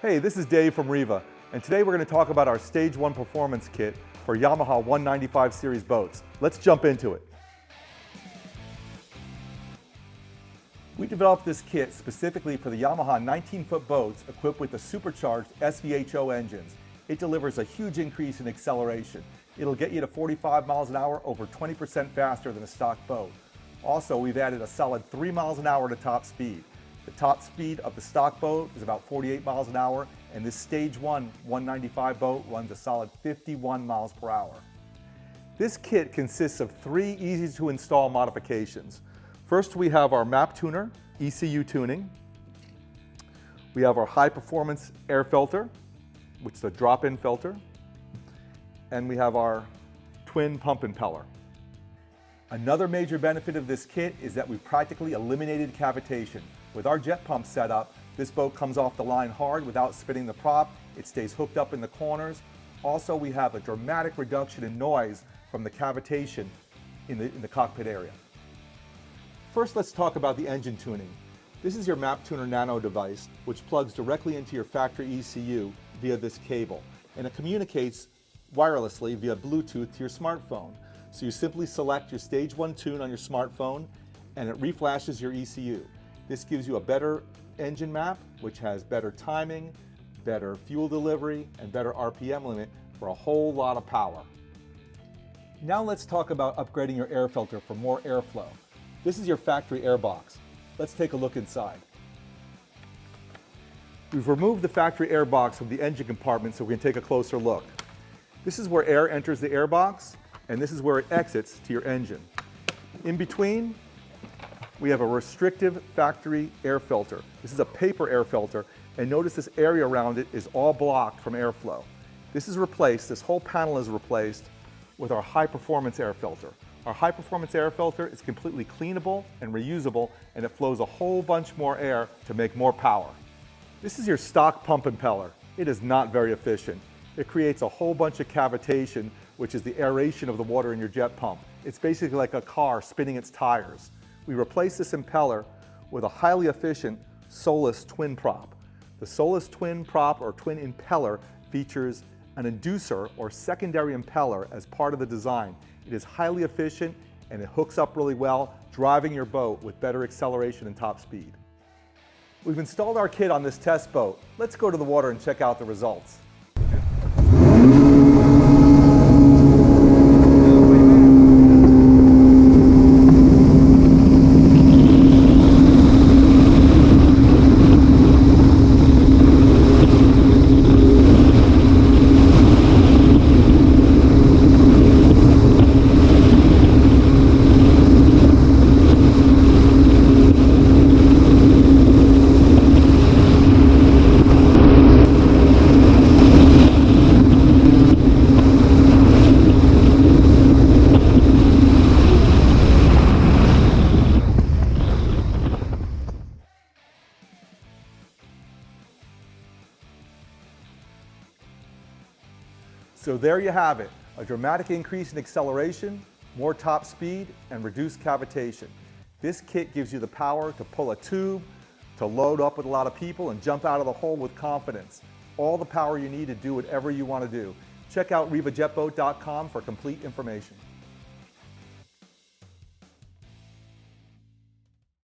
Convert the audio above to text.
Hey, this is Dave from RIVA, and today we're going to talk about our Stage 1 Performance Kit for Yamaha 195 series boats. Let's jump into it. We developed this kit specifically for the Yamaha 19-foot boats equipped with the supercharged SVHO engines. It delivers a huge increase in acceleration. It'll get you to 45 miles an hour, over 20% faster than a stock boat. Also, we've added a solid 3 miles an hour to top speed. The top speed of the stock boat is about 48 miles an hour, and this Stage 1 195 boat runs a solid 51 miles per hour. This kit consists of 3 easy-to-install modifications. First, we have our Maptuner ECU tuning. We have our high-performance air filter, which is a drop-in filter. And we have our twin pump impeller. Another major benefit of this kit is that we've practically eliminated cavitation. With our jet pump setup, this boat comes off the line hard without spinning the prop. It stays hooked up in the corners. Also, we have a dramatic reduction in noise from the cavitation in the cockpit area. First, let's talk about the engine tuning. This is your Maptuner Nano Device, which plugs directly into your factory ECU via this cable, and it communicates wirelessly via Bluetooth to your smartphone. So you simply select your Stage 1 tune on your smartphone, and it reflashes your ECU. This gives you a better engine map, which has better timing, better fuel delivery, and better RPM limit for a whole lot of power. Now let's talk about upgrading your air filter for more airflow. This is your factory air box. Let's take a look inside. We've removed the factory air box from the engine compartment so we can take a closer look. This is where air enters the air box, and this is where it exits to your engine. In between, we have a restrictive factory air filter. This is a paper air filter, and notice this area around it is all blocked from airflow. This whole panel is replaced with our high-performance air filter. Our high-performance air filter is completely cleanable and reusable, and it flows a whole bunch more air to make more power. This is your stock pump impeller. It is not very efficient. It creates a whole bunch of cavitation, which is the aeration of the water in your jet pump. It's basically like a car spinning its tires. We replace this impeller with a highly efficient Solus twin prop. The Solus twin prop or twin impeller features an inducer or secondary impeller as part of the design. It is highly efficient and it hooks up really well, driving your boat with better acceleration and top speed. We've installed our kit on this test boat. Let's go to the water and check out the results. So there you have it, a dramatic increase in acceleration, more top speed, and reduced cavitation. This kit gives you the power to pull a tube, to load up with a lot of people, and jump out of the hole with confidence. All the power you need to do whatever you want to do. Check out RivaJetBoat.com for complete information.